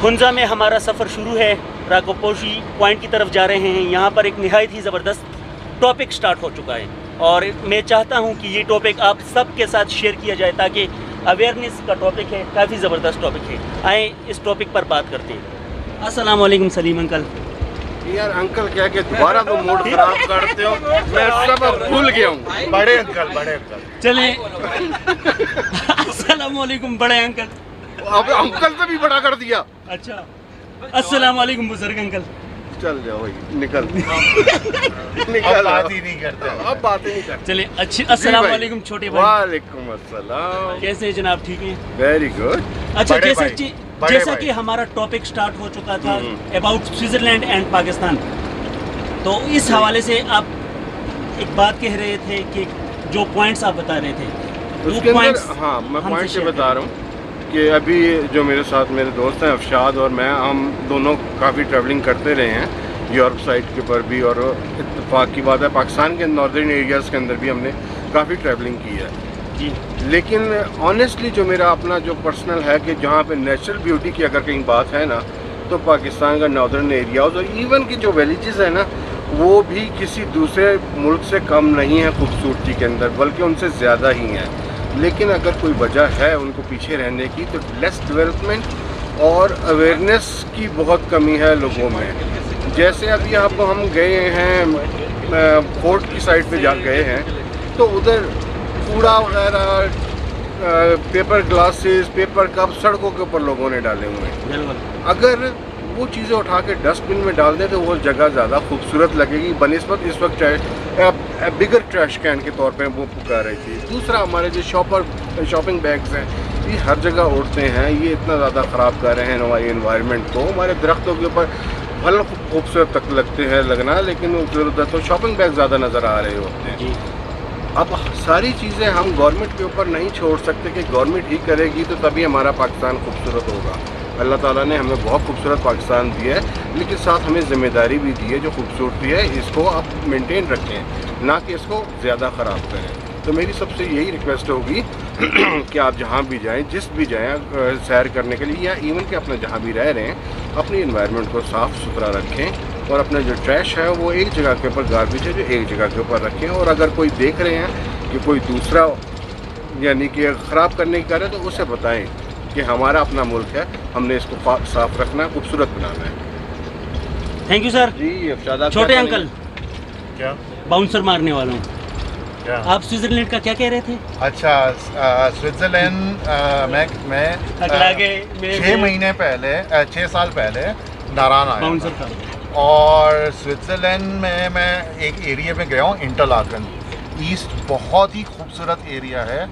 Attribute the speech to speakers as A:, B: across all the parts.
A: ہنزا میں ہمارا سفر شروع ہے، راکوپوشی پوائنٹ کی طرف جا رہے ہیں۔ یہاں پر ایک نہایت ہی زبردست ٹاپک سٹارٹ ہو چکا ہے اور میں چاہتا ہوں کہ یہ ٹاپک آپ سب کے ساتھ شیئر کیا جائے تاکہ اویئرنیس کا ٹاپک ہے، کافی زبردست ٹاپک ہے۔ آئیں اس ٹاپک پر بات کرتے ہیں۔ السلام علیکم سلیم انکل۔
B: یار انکل کیا کہ دوبارہ تو موڈ خراب کرتے ہو، میں سب بھول گیا ہوں۔ بڑے انکل
A: چلیں السلام علیکم بڑے انکل۔
B: اب انکل سے بھی بڑا کر دیا۔
A: اچھا السلام علیکم بزرگ انکل۔
B: چل جاؤ بھائی، نکل
C: بات ہی نہیں کرتے،
B: اب بات ہی نہیں کرتے۔
A: چلیں اچھی السلام علیکم چھوٹے بھائی۔
B: وعلیکم السلام۔
A: کیسے ہیں جناب، ٹھیک ہیں؟
B: Very good.
A: اچھا
C: بڑے بھائی،
A: جیسا کہ ہمارا ٹاپک سٹارٹ ہو چکا تھا اباؤٹ سوئٹزرلینڈ اینڈ پاکستان، تو اس حوالے سے آپ ایک بات کہہ رہے تھے کہ جو پوائنٹس آپ بتا رہے تھے
B: اس کے اندر ہاں میں پوائنٹ یہ بتا رہا ہوں کہ ابھی جو میرے ساتھ میرے دوست ہیں افشاد اور میں، ہم دونوں کافی ٹریولنگ کرتے رہے ہیں یورپ سائڈ کے اوپر بھی، اور اتفاق کی بات ہے پاکستان کے ناردرن ایریاز کے اندر بھی ہم نے کافی ٹریولنگ کی ہے
A: جی۔
B: لیکن آنیسٹلی جو میرا اپنا جو پرسنل ہے کہ جہاں پہ نیچرل بیوٹی کی اگر کہیں بات ہے نا، تو پاکستان کا ناردرن ایریاز اور ایون کی جو ویلیجز ہیں نا، وہ بھی کسی دوسرے ملک سے کم نہیں ہیں خوبصورتی کے اندر، بلکہ ان سے زیادہ ہی ہیں۔ لیکن اگر کوئی وجہ ہے ان کو پیچھے رہنے کی تو لیس ڈیولپمنٹ اور اویئرنیس کی بہت کمی ہے لوگوں میں۔ جیسے ابھی آپ ہم گئے ہیں فورٹ کی سائڈ پہ جا گئے ہیں، تو ادھر کوڑا وغیرہ، پیپر گلاسز، پیپر کپ سڑکوں کے اوپر لوگوں نے ڈالے ہوئے ہیں۔ اگر وہ چیزیں اٹھا کے ڈسٹ بن میں ڈال دیں تو وہ جگہ زیادہ خوبصورت لگے گی بنسبت اس وقت بگر ٹریش کین کے طور پہ وہ پکار رہی تھی۔ دوسرا ہمارے جو شاپنگ بیگز ہیں یہ ہر جگہ اڑتے ہیں، یہ اتنا زیادہ خراب کر رہے ہیں ہماری انوائرمنٹ کو۔ ہمارے درختوں کے اوپر پھل خوبصورت تک لگتے ہیں لگنا، لیکن ادھر تو شاپنگ بیگ زیادہ نظر آ رہے ہوتے ہیں۔ اب ساری چیزیں ہم گورنمنٹ کے اوپر نہیں چھوڑ سکتے کہ گورنمنٹ ہی کرے گی تو تبھی ہمارا پاکستان خوبصورت ہوگا۔ اللہ تعالیٰ نے ہمیں بہت خوبصورت پاکستان دیا ہے، لیکن ساتھ ہمیں ذمہ داری بھی دی ہے، جو خوبصورتی ہے اس کو آپ مینٹین رکھیں، نہ کہ اس کو زیادہ خراب کریں۔ تو میری سب سے یہی ریکویسٹ ہوگی کہ آپ جہاں بھی جائیں، جس بھی جائیں سیر کرنے کے لیے یا ایون کہ اپنا جہاں بھی رہ رہے ہیں، اپنی انوائرمنٹ کو صاف ستھرا رکھیں، اور اپنا جو ٹریش ہے وہ ایک جگہ کے اوپر، گاربیج ہے جو ایک جگہ کے اوپر رکھیں۔ اور اگر کوئی دیکھ رہے ہیں کہ کوئی دوسرا یعنی کہ خراب کرنے کی کرے تو اسے بتائیں کہ ہمارا اپنا ملک ہے، ہم نے اس کو صاف رکھنا ہے، خوبصورت بنانا ہے۔
A: Thank you sir.
B: جی افشاد
A: چھوٹے انکل،
C: کیا
A: باؤنسر مارنے والا ہوں،
C: کیا؟
A: آپ سوئٹزرلینڈ کا کیا کہہ رہے تھے؟
C: اچھا، سوئٹزرلینڈ میں
A: اگلا کے
C: 6 سال پہلے ناران آیا
A: باؤنسر
C: تھا،
A: کا
C: اور سوئٹزرلینڈ میں ایک ایریا میں گیا ہوں، انٹرلاکن ایسٹ، بہت ہی خوبصورت ایریا ہے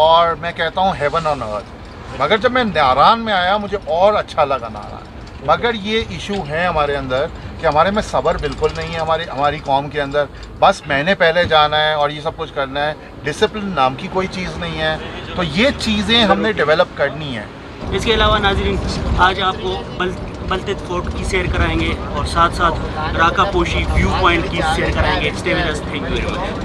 C: اور میں کہتا ہوں ہیون آن ارتھ۔ مگر جب میں ناران میں آیا مجھے اور اچھا لگا ناران، مگر یہ ایشو ہے ہمارے اندر کہ ہمارے میں صبر بالکل نہیں ہے ہماری قوم کے اندر، بس میں نے پہلے جانا ہے اور یہ سب کچھ کرنا ہے، ڈسپلن نام کی کوئی چیز نہیں ہے، تو یہ چیزیں ہم نے ڈیولپ کرنی ہے۔
A: اس کے علاوہ ناظرین آج آپ کو بلتت فورٹ کی سیر کرائیں گے اور ساتھ ساتھ راکاپوشی ویو پوائنٹ کی سیر کرائیں گے۔ Stay with us, thank you very much.